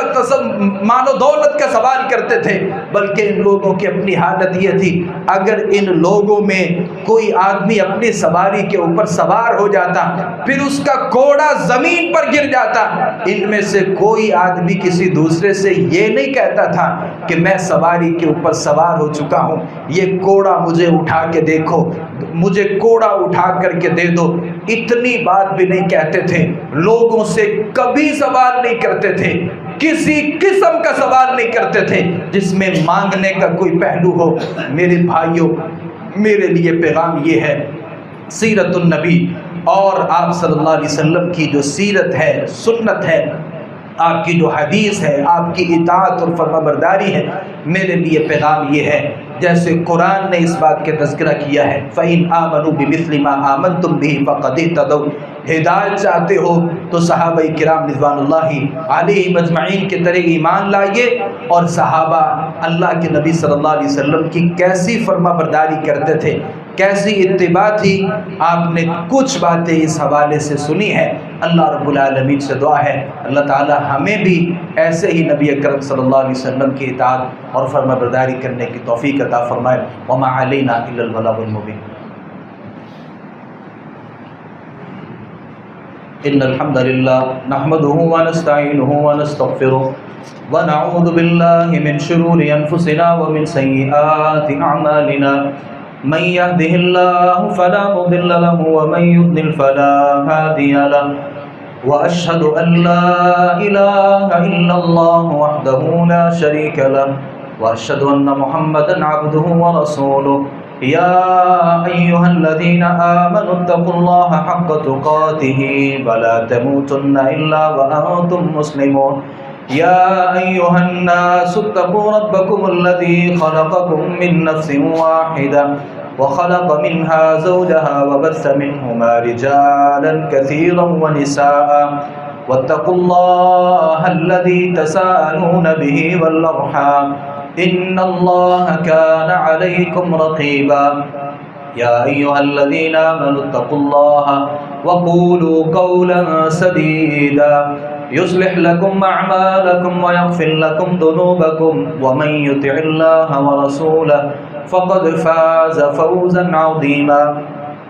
Speaker 2: کا سوال کرتے تھے، بلکہ ان لوگوں کی اپنی حالت یہ تھی اگر ان لوگوں میں کوئی آدمی اپنی سواری کے اوپر سوار ہو جاتا پھر اس کا کوڑا زمین پر گر جاتا، ان میں سے کوئی آدمی کسی دوسرے سے یہ نہیں کہتا تھا کہ میں سواری کے اوپر سوار ہو چکا ہوں، یہ کوڑا مجھے اٹھا کے دیکھو، مجھے کوڑا اٹھا کر کے دے دو، اتنی بات بھی نہیں کہتے تھے، لوگوں سے کبھی سوال نہیں کرتے تھے، کسی قسم کا سوال نہیں کرتے تھے جس میں مانگنے کا کوئی پہلو ہو۔ میرے بھائیوں، میرے لیے پیغام یہ ہے، سیرت النبی اور آپ صلی اللہ علیہ وسلم کی جو سیرت ہے، سنت ہے، آپ کی جو حدیث ہے، آپ کی اطاعت اور فرمانبرداری ہے، میرے لیے پیغام یہ ہے جیسے قرآن نے اس بات کے تذکرہ کیا ہے فَإِنْ آمَنُوا بِمِثْلِ مَا آمَنْتُمْ بِهِ فَقَدِ اهْتَدَوْا، ہدایت چاہتے ہو تو صحابہ کرام رضوان اللہ علیہ مجمعین کے طرح ایمان لائیے، اور صحابہ اللہ کے نبی صلی اللہ علیہ وسلم کی کیسی فرما برداری کرتے تھے، کیسی اتباع تھی، آپ نے کچھ باتیں اس حوالے سے سنی ہے۔ اللہ رب العالمین سے دعا ہے اللہ تعالی ہمیں بھی ایسے ہی نبی اکرم صلی اللہ علیہ وسلم کی اطاعت اور فرما برداری کرنے کی توفیق عطا فرمائے۔ وما علینا الا البلاغ المبین۔ ان الحمد للہ نحمده ونستعینه ونستغفره ونعوذ باللہ من شرور انفسنا ومن سیئات اعمالنا، من يهده الله فلا مضل له ومن يضلل فلا هادي له، واشهد ان لا اله الا الله وحده لا شريك له، واشهد ان محمدا عبده ورسوله۔ يا أيها الذين آمنوا اتقوا الله حق تقاته ولا تموتن إلا وأنتم مسلمون۔ يا أيها الناس اتقوا ربكم الذي خلقكم من نفس واحدة وخلق منها زوجها وبث منهما رجالا كثيرا ونساء، واتقوا الله الذي تساءلون به والأرحام
Speaker 1: إن الله كان عليكم رقيبا يا أيها الذين آمنوا اتقوا الله وقولوا قولا سديدا يصلح لكم أعمالكم ويغفر لكم ذنوبكم ومن يطع الله ورسوله فقد فاز فوزا عظيما۔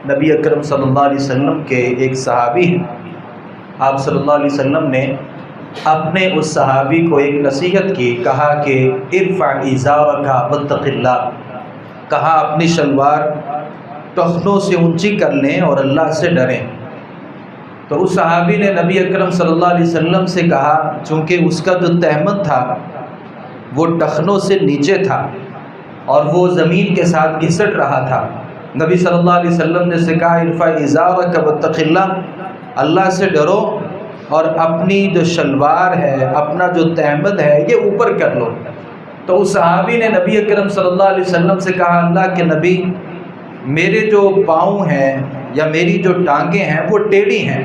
Speaker 1: نبی اکرم صلی اللہ علیہ وسلم کے ایک صحابی ہیں، آپ صلی اللہ علیہ وسلم نے اپنے اس صحابی کو ایک نصیحت کی، کہا کہ ارفع ازارک واتق اللہ، کہا اپنی شلوار ٹخنوں سے اونچی کر لیں اور اللہ سے ڈریں۔ تو اس صحابی نے نبی اکرم صلی اللہ علیہ وسلم سے کہا، چونکہ اس کا جو تہمت تھا وہ ٹخنوں سے نیچے تھا اور وہ زمین کے ساتھ گھسٹ رہا تھا، نبی صلی اللہ علیہ وسلم نے سے کہا ارفع ازارک واتق اللہ، اللہ سے ڈرو اور اپنی جو شلوار ہے، اپنا جو تہمت ہے یہ اوپر کر لو۔ تو اس صحابی نے نبی اکرم صلی اللہ علیہ وسلم سے کہا، اللہ کے نبی، میرے جو پاؤں ہیں یا میری جو ٹانگیں ہیں وہ ٹیڑھی ہیں،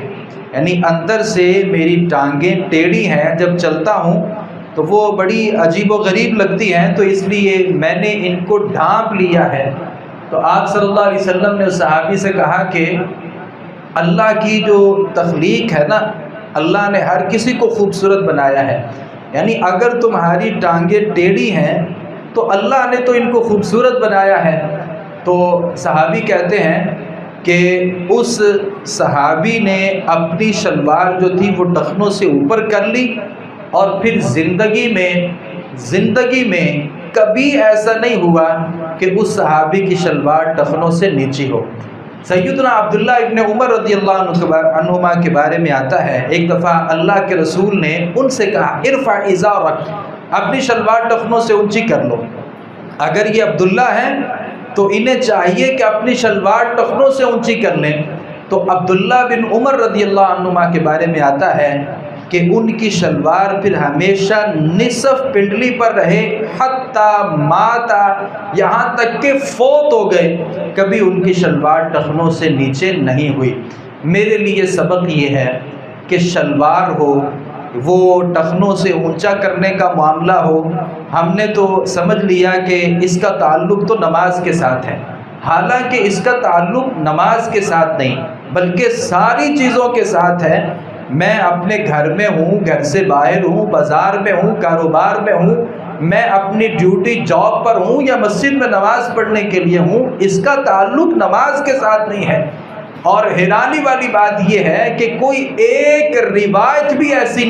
Speaker 1: یعنی اندر سے میری ٹانگیں ٹیڑھی ہیں، جب چلتا ہوں تو وہ بڑی عجیب و غریب لگتی ہیں، تو اس لیے میں نے ان کو ڈھانپ لیا ہے۔ تو آپ صلی اللہ علیہ وسلم نے اس صحابی سے کہا کہ اللہ کی جو تخلیق ہے نا، اللہ نے ہر کسی کو خوبصورت بنایا ہے، یعنی اگر تمہاری ٹانگیں ٹیڑھی ہیں تو اللہ نے تو ان کو خوبصورت بنایا ہے۔ تو صحابی کہتے ہیں کہ اس صحابی نے اپنی شلوار جو تھی وہ ٹخنوں سے اوپر کر لی، اور پھر زندگی میں کبھی ایسا نہیں ہوا کہ اس صحابی کی شلوار ٹخنوں سے نیچی ہو۔ سیدنا عبداللہ ابن عمر رضی اللہ عنہما کے بارے میں آتا ہے، ایک دفعہ اللہ کے رسول نے ان سے کہا ارفع ازارک، اپنی شلوار ٹخنوں سے اونچی کر لو۔ اگر یہ عبداللہ ہیں تو انہیں چاہیے کہ اپنی شلوار ٹخنوں سے اونچی کر لیں۔ تو عبداللہ بن عمر رضی اللہ عنہما کے بارے میں آتا ہے کہ ان کی شلوار پھر ہمیشہ نصف پنڈلی پر رہے، حتی ماتا، یہاں تک کہ فوت ہو گئے، کبھی ان کی شلوار ٹخنوں سے نیچے نہیں ہوئی۔ میرے لیے سبق یہ ہے کہ شلوار ہو وہ ٹخنوں سے اونچا کرنے کا معاملہ ہو، ہم نے تو سمجھ لیا کہ اس کا تعلق تو نماز کے ساتھ ہے، حالانکہ اس کا تعلق نماز کے ساتھ نہیں بلکہ ساری چیزوں کے ساتھ ہے۔ میں اپنے گھر میں ہوں، گھر سے باہر ہوں، بازار میں ہوں، کاروبار میں ہوں، میں اپنی ڈیوٹی جاب پر ہوں یا مسجد میں نماز پڑھنے کے لیے ہوں، اس کا تعلق نماز کے ساتھ نہیں ہے۔ اور حیرانی والی بات یہ ہے کہ کوئی ایک روایت بھی ایسی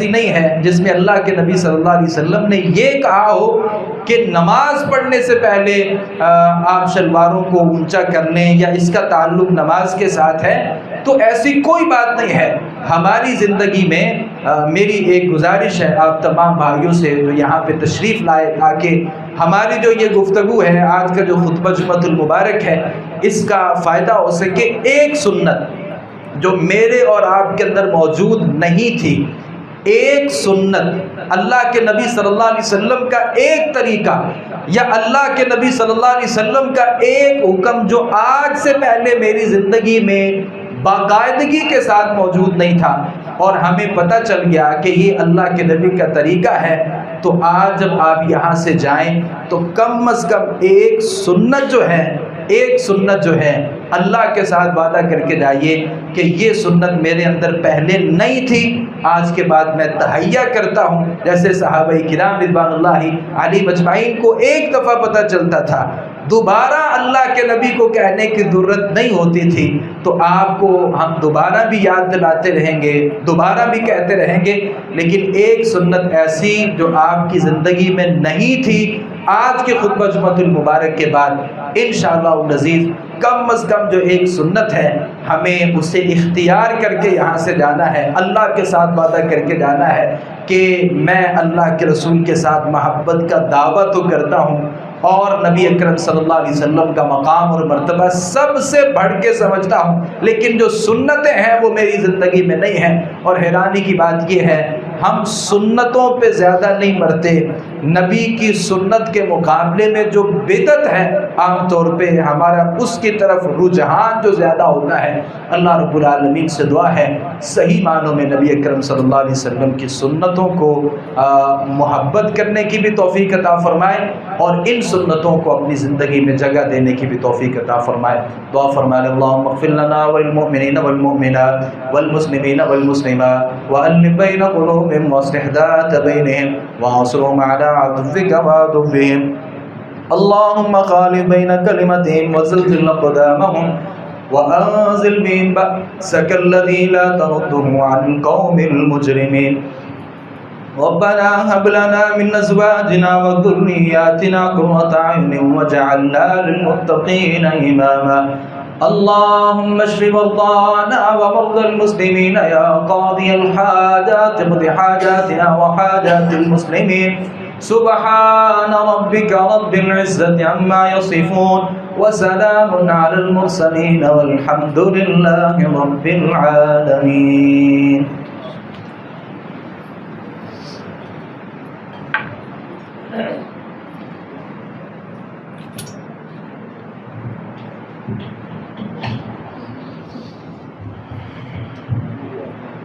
Speaker 1: نہیں ہے جس میں اللہ کے نبی صلی اللہ علیہ وسلم نے یہ کہا ہو کہ نماز پڑھنے سے پہلے آپ شلواروں کو اونچا کر لیں یا اس کا تعلق نماز کے ساتھ ہے، تو ایسی کوئی بات نہیں ہے۔ ہماری زندگی میں میری ایک گزارش ہے آپ تمام بھائیوں سے جو یہاں پہ تشریف لائے، تاکہ ہماری جو یہ گفتگو ہے، آج کا جو خطبہ جمعۃ المبارک ہے، اس کا فائدہ ہو سکے۔ ایک سنت جو میرے اور آپ کے اندر موجود نہیں تھی، ایک سنت، اللہ کے نبی صلی اللہ علیہ وسلم کا ایک طریقہ یا اللہ کے نبی صلی اللہ علیہ وسلم کا ایک حکم جو آج سے پہلے میری زندگی میں باقاعدگی کے ساتھ موجود نہیں تھا، اور ہمیں پتہ چل گیا کہ یہ اللہ کے نبی کا طریقہ ہے، تو آج جب آپ یہاں سے جائیں تو کم از کم ایک سنت جو ہے اللہ کے ساتھ وعدہ کر کے جائیے کہ یہ سنت میرے اندر پہلے نہیں تھی، آج کے بعد میں تہیہ کرتا ہوں۔ جیسے صحابہ کرام رضوان اللہ علیہم اجمعین کو ایک دفعہ پتہ چلتا تھا، دوبارہ اللہ کے نبی کو کہنے کی ضرورت نہیں ہوتی تھی، تو آپ کو ہم دوبارہ بھی یاد دلاتے رہیں گے، دوبارہ بھی کہتے رہیں گے، لیکن ایک سنت ایسی جو آپ کی زندگی میں نہیں تھی، آج کے خطبہ جمعۃ المبارک کے بعد انشاءاللہ العزیز کم از کم جو ایک سنت ہے، ہمیں اسے اختیار کر کے یہاں سے جانا ہے، اللہ کے ساتھ وعدہ کر کے جانا ہے کہ میں اللہ کے رسول کے ساتھ محبت کا دعویٰ تو کرتا ہوں، اور نبی اکرم صلی اللہ علیہ وسلم کا مقام اور مرتبہ سب سے بڑھ کے سمجھتا ہوں، لیکن جو سنتیں ہیں وہ میری زندگی میں نہیں ہیں۔ اور حیرانی کی بات یہ ہے،
Speaker 2: ہم سنتوں پہ زیادہ نہیں مرتے، نبی کی سنت کے مقابلے میں جو بدعت ہے عام طور پہ ہمارا اس کی طرف رجحان جو زیادہ ہوتا ہے۔ اللہ رب العالمین سے دعا ہے صحیح معنوں میں نبی اکرم صلی اللہ علیہ وسلم کی سنتوں کو محبت کرنے کی بھی توفیق عطا فرمائے اور ان سنتوں کو اپنی زندگی میں جگہ دینے کی بھی توفیق عطا فرمائے۔ دعا فرمائے اللہم اغفر لنا وللمؤمنین والمؤمنات والمسلمین والمسلمات وألف بین قلوبهم واصلح ذات بینہم وانصرهم على عدوک وعدوهم اللهم خالف بین کلمتهم وزلزل اقدامهم وأنزل بهم بأسك الذي لا ترده عن القوم المجرمين ربنا هب لنا من أزواجنا وذرياتنا قرة أعين واجعلنا للمتقين إماما اللهم اشف مرضانا ومرضى المسلمين يا قاضي الحاجات اقض حاجاتنا وحاجات المسلمين سبحان ربك رب العزة عما يصفون وسلام على المرسلين والحمد لله رب العالمين۔